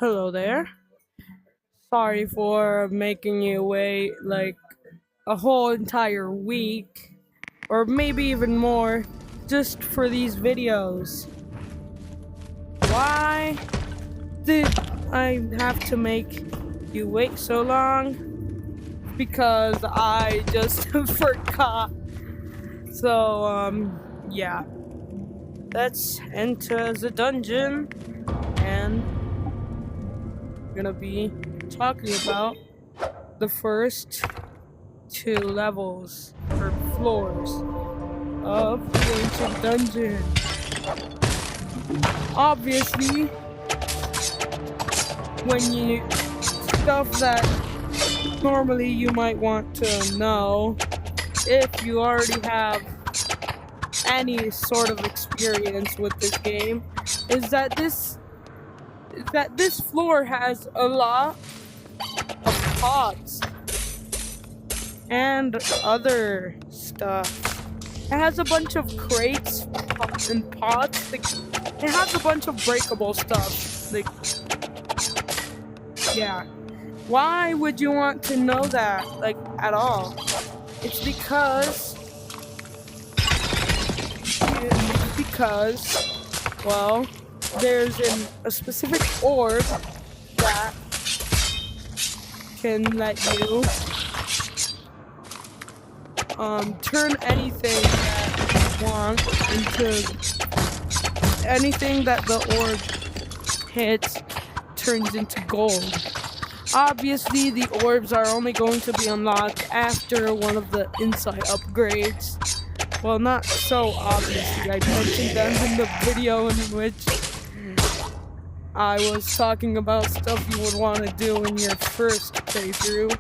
Hello there. Sorry for making you wait like a whole entire week, or maybe even more, just for these videos. Why did I have to make you wait so long? Because I just forgot. Yeah. Let's enter the dungeon and gonna be talking about the first two levels or floors of the ancient dungeon. Obviously, when you stuff that normally you might want to know if you already have any sort of experience with this game is that this floor has a lot of pots and other stuff. It has a bunch of crates and pots. It has a bunch of breakable stuff. Yeah. Why would you want to know that, at all? It's because, well, there's a specific orb that can let you turn anything that you want into anything that the orb hits turns into gold. Obviously, the orbs are only going to be unlocked after one of the insight upgrades. Well, not so obviously. I mentioned them in the video in which I was talking about stuff you would want to do in your first playthrough.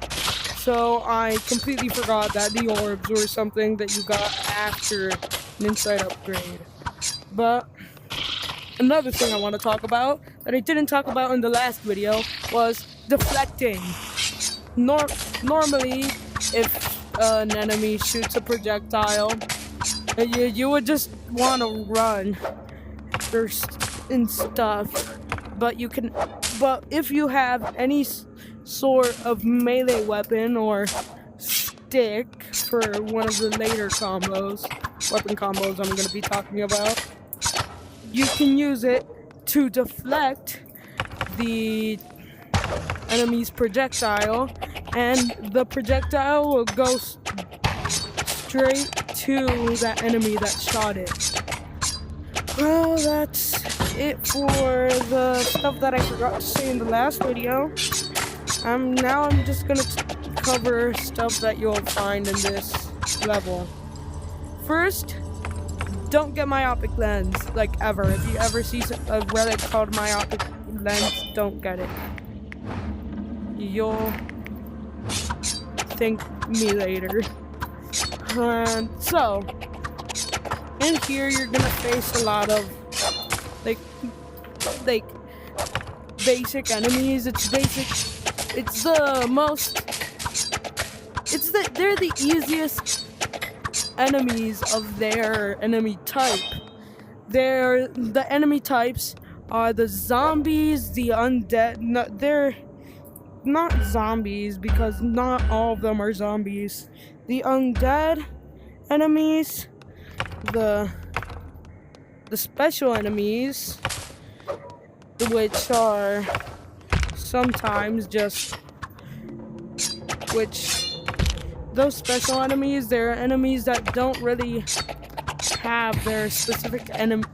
So I completely forgot that the orbs were something that you got after an insight upgrade. But another thing I want to talk about that I didn't talk about in the last video was deflecting. Normally, if an enemy shoots a projectile, you would just want to run and stuff. But if you have any sort of melee weapon or stick for one of the later weapon combos I'm going to be talking about, you can use it to deflect the enemy's projectile, and the projectile will go straight to that enemy that shot it. Well, that's it for the stuff that I forgot to say in the last video. Now I'm just gonna cover stuff that you'll find in this level. First, don't get myopic lens, ever. If you ever see a relic called myopic lens, don't get it. You'll thank me later. So, in here you're gonna face a lot of basic enemies. They're the easiest enemies of their enemy type. The enemy types are the zombies, the undead. No, they're not zombies because not all of them are zombies. The undead enemies, the special enemies, which are sometimes those special enemies, they're enemies that don't really have their specific enemy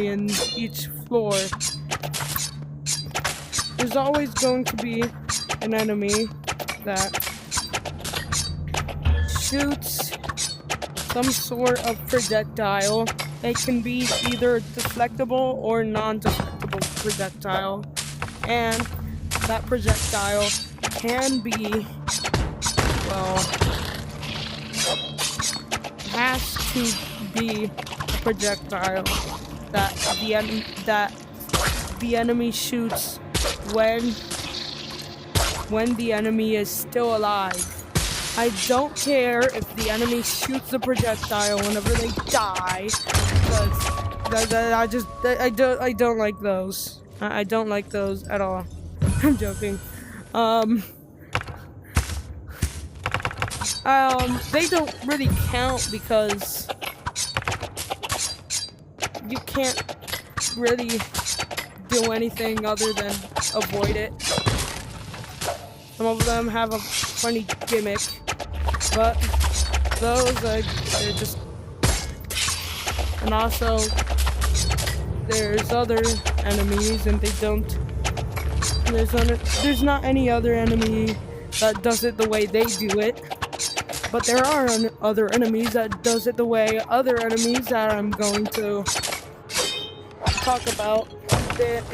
in each floor. There's always going to be an enemy that shoots some sort of projectile. It can be either deflectable or non-deflectable projectile, and that projectile can be, has to be a projectile that the enemy shoots when the enemy is still alive. I don't care if the enemy shoots the projectile whenever they die, because I don't like those. I don't like those at all. I'm joking. They don't really count because you can't really do anything other than avoid it. Some of them have a funny gimmick, but those they're just. And also, there's other enemies, and they don't. There's not any other enemy that does it the way they do it. But there are other enemies that does it the way other enemies that I'm going to talk about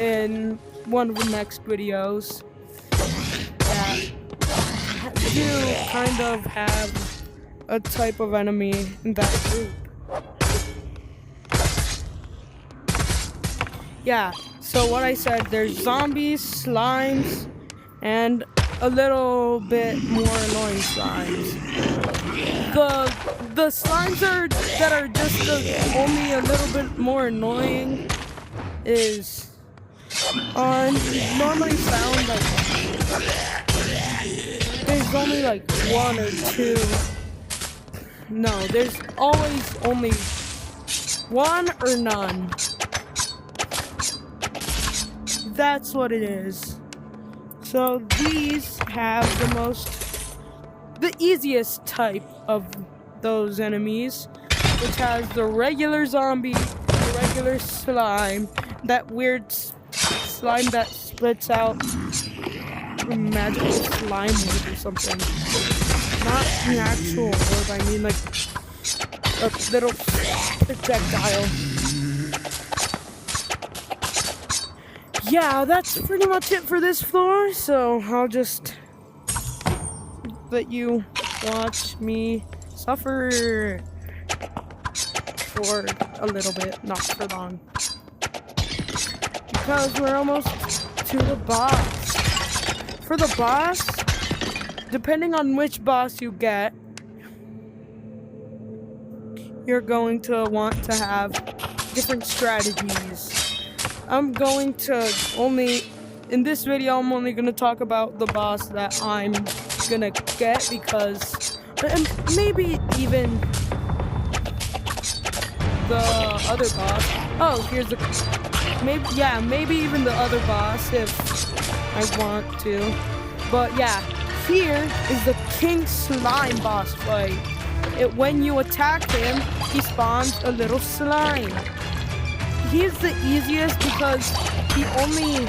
in one of the next videos that do kind of have a type of enemy in that group. Yeah, so what I said, there's zombies, slimes, and a little bit more annoying slimes. The slimes that are just only a little bit more annoying is normally found there's only like one or two. No, there's always only one or none. That's what it is. So these have the easiest type of those enemies, which has the regular zombie, the regular slime, that weird slime that splits out magical slime orb or something. Not an actual orb, I mean like a little projectile. Yeah, that's pretty much it for this floor, so I'll just let you watch me suffer for a little bit, not for long. Because we're almost to the boss. For the boss, depending on which boss you get, you're going to want to have different strategies. In this video, I'm only gonna talk about the boss that I'm gonna get because, and maybe even the other boss. Oh, maybe even the other boss if I want to. But yeah, here is the King Slime boss fight. When you attack him, he spawns a little slime. He's the easiest because he only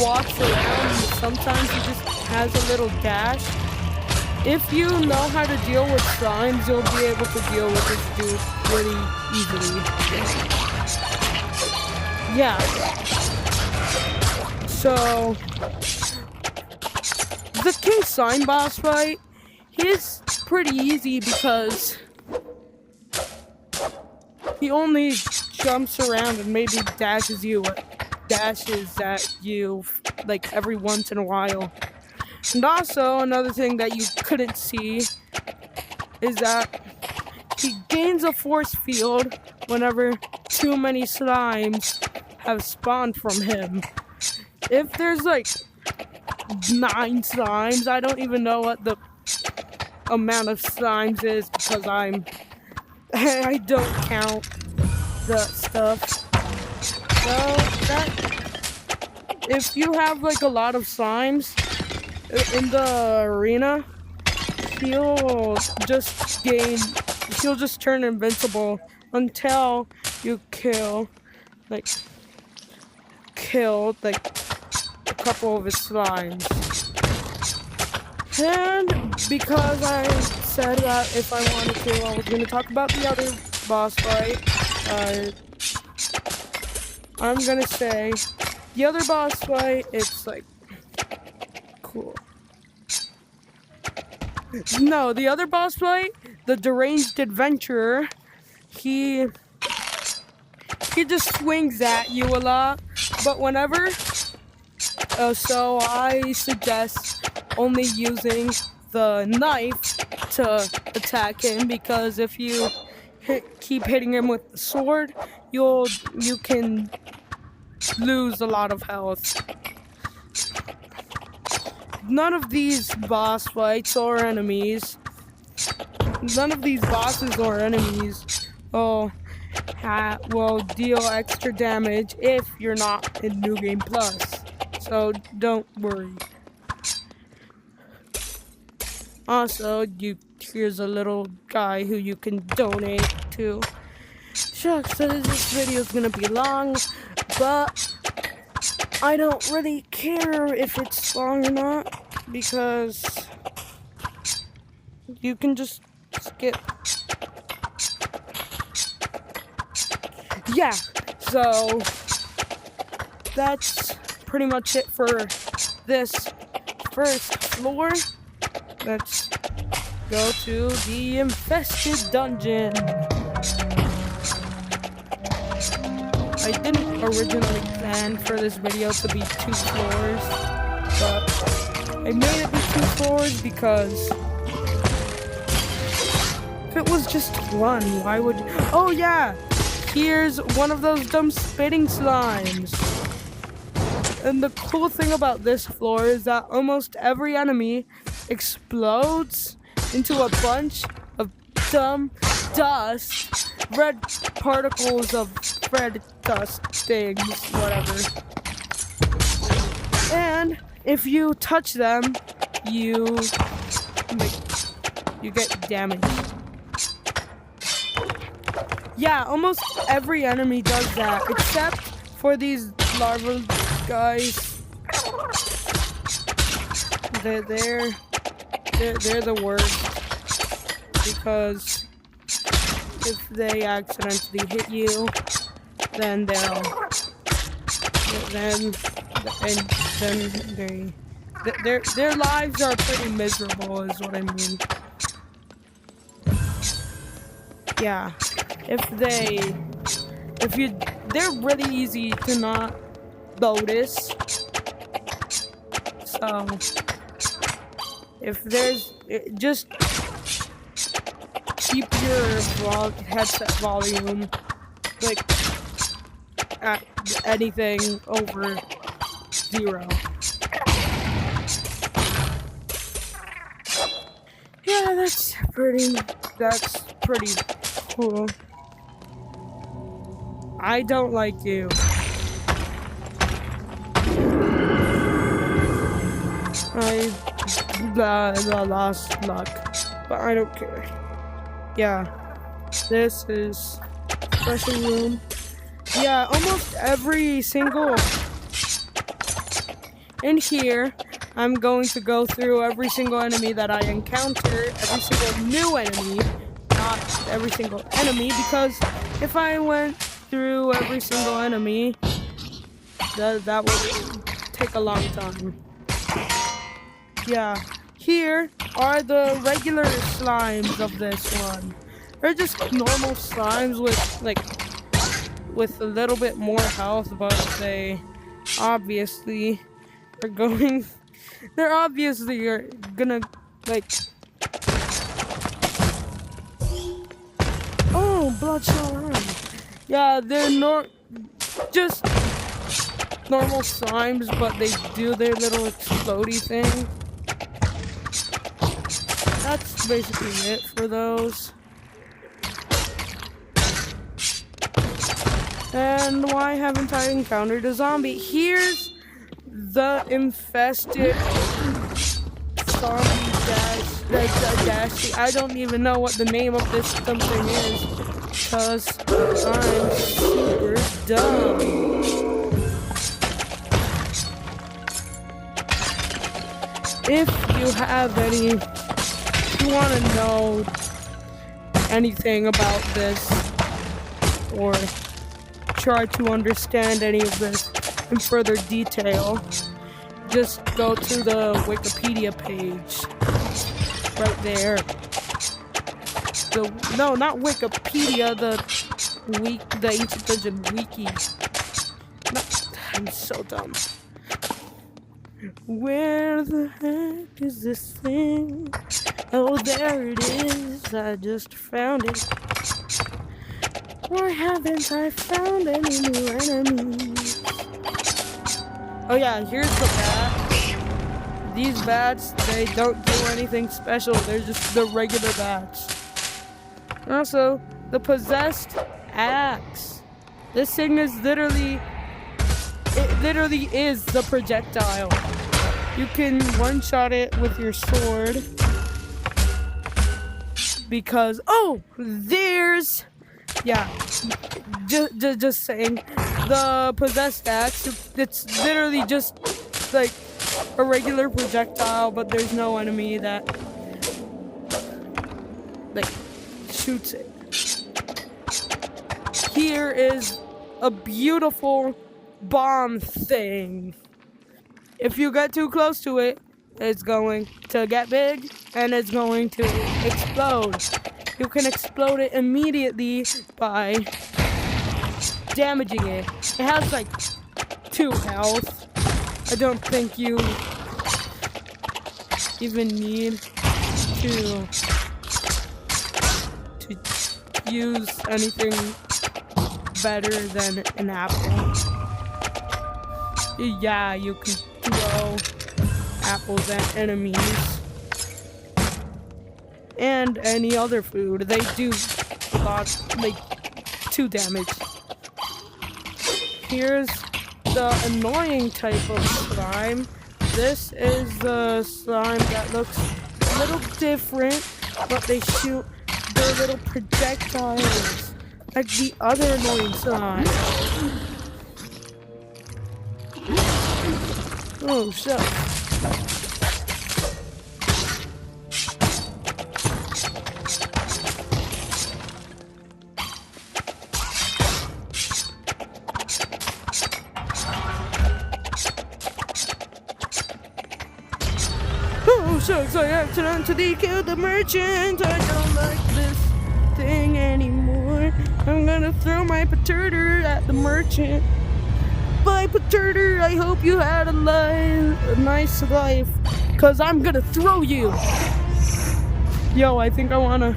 walks around and sometimes he just has a little dash. If you know how to deal with slimes, you'll be able to deal with this dude pretty easily. Yeah. So, the King Slime boss fight, he's pretty easy because he only jumps around and maybe dashes at you like every once in a while. And also another thing that you couldn't see is that he gains a force field whenever too many slimes have spawned from him. If there's like 9 slimes, I don't even know what the amount of slimes is because I don't count the stuff. So if you have like a lot of slimes in the arena, he'll just turn invincible until you kill like a couple of his slimes. And because I said that if I wanted to, I was going to talk about the other boss fight. I'm going to say the other boss fight, it's like cool. No, the other boss fight, the deranged adventurer, he just swings at you a lot, but whenever, so I suggest only using the knife to attack him, because if you keep hitting him with the sword, you can lose a lot of health. None of these boss fights or enemies, none of these bosses or enemies will deal extra damage if you're not in New Game Plus. So don't worry. Also, here's a little guy who you can donate to. Shucks, this video is gonna be long, but I don't really care if it's long or not, because you can just skip. Yeah, so that's pretty much it for this first floor. Let's go to the infested dungeon. I didn't originally plan for this video to be 2 floors, but I made it be 2 floors because if it was just 1, why would you? Oh yeah, here's one of those dumb spitting slimes. And the cool thing about this floor is that almost every enemy explodes into a bunch of dumb dust, red particles of red dust things, whatever. And if you touch them, you get damaged. Yeah, almost every enemy does that, except for these larval guys. They're the worst, because if they accidentally hit you, then their lives are pretty miserable, is what I mean. Yeah, they're really easy to not notice. So if there's, just keep your headset volume like at anything over 0. Yeah, that's pretty cool. I don't like you. I lost luck, but I don't care. Yeah, this is special room. Yeah, almost every single in here, I'm going to go through every single enemy that I encounter, every single new enemy, not every single enemy, because if I went through every single enemy, that would take a long time. Yeah, here are the regular slimes of this one. They're just normal slimes with a little bit more health, but they obviously are going. They're obviously gonna like. Oh, bloodshot arm. Yeah, they're just normal slimes, but they do their little explodey thing. That's basically it for those. And why haven't I encountered a zombie? Here's the infested zombie dash. I don't even know what the name of this something is, because I'm super dumb. If you want to know anything about this, or try to understand any of this in further detail, just go to the Wikipedia page right there. No, not Wikipedia, the Ancient Dungeon Wiki. No, I'm so dumb. Where the heck is this thing? Oh, there it is. I just found it. Why haven't I found any new enemies? Oh yeah, here's the bat. These bats, they don't do anything special. They're just the regular bats. Also, the possessed axe. This thing is literally is the projectile. You can one-shot it with your sword. Because, oh, just saying, the possessed axe, it's literally just like a regular projectile, but there's no enemy that like shoots it. Here is a beautiful bomb thing. If you get too close to it, it's going to get big and it's going to explode. You can explode it immediately by damaging it. It has like 2 health. I don't think you even need to use anything better than an apple. Yeah, you can throw apples at enemies and any other food. They do a lot, like 2 damage. Here's the annoying type of slime. This is the slime that looks a little different, but they shoot their little projectiles like the other annoying slime. Oh, shit. Oh, shucks, I accidentally killed the merchant. I don't like this thing anymore. I'm gonna throw my paturter at the merchant. Bye, paturter. I hope you had a nice life, cause I'm gonna throw you. Yo, I think I wanna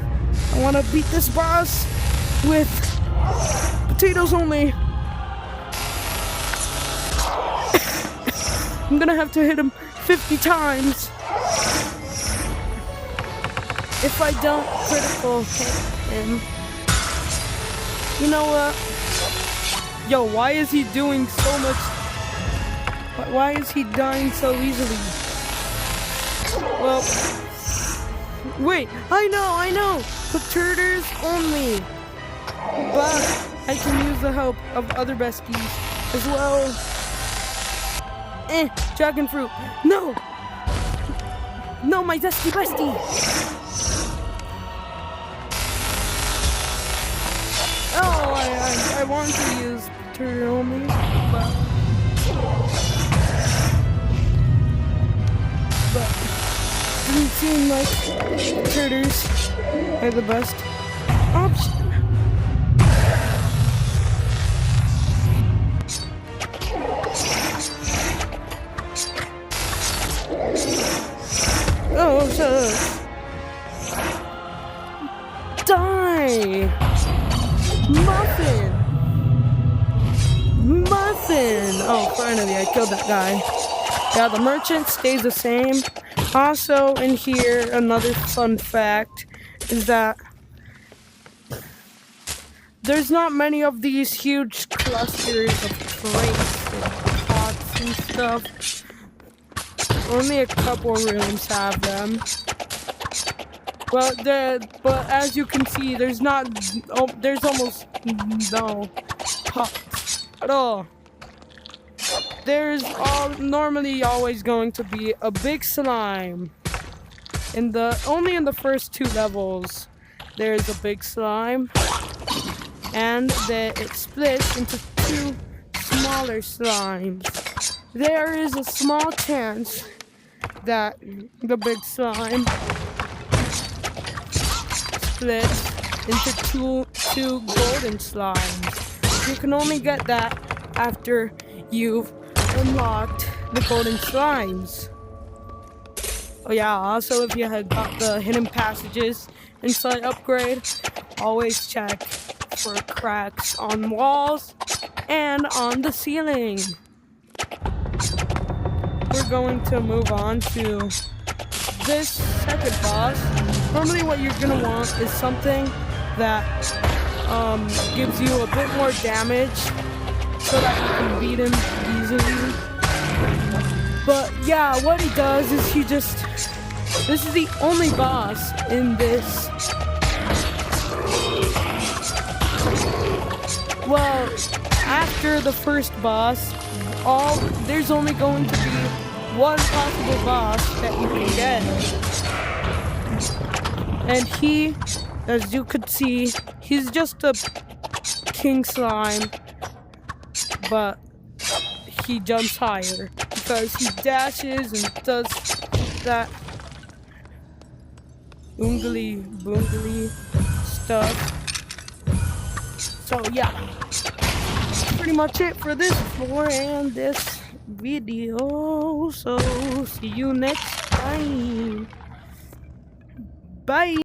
beat this boss with potatoes only. I'm gonna have to hit him 50 times. If I don't critical hit him. You know what? Yo, why is he doing so much? Why is he dying so easily? Well, wait, I know. Paturters only. But I can use the help of other besties as well. Dragon fruit. No, my zesty bestie. Oh, I want to use turtle only, but doesn't seem like turtles are the best option. Oh, shut up. Die! Muffin! Oh, finally, I killed that guy. Yeah, the merchant stays the same. Also, in here, another fun fact is that there's not many of these huge clusters of crates and pots and stuff. Only a couple rooms have them. But as you can see, there's almost no pots at all. There's normally always going to be a big slime. Only in the first 2 levels, there's a big slime, and then it splits into 2 smaller slimes. There is a small chance that the big slime splits into two golden slimes. You can only get that after you've unlocked the golden slimes. Oh yeah, also if you had got the hidden passages inside upgrade, always check for cracks on walls and on the ceiling. going to move on to this second boss. Normally what you're gonna want is something that gives you a bit more damage so that you can beat him easily. But yeah, what he does is this is the only boss in this. Well, after the first boss, there's only going to be one possible boss that you can get. And he, as you could see, he's just a king slime, but he jumps higher because he dashes and does that oongly boongly stuff. So yeah, that's pretty much it for this floor and this video. So see you next time. Bye.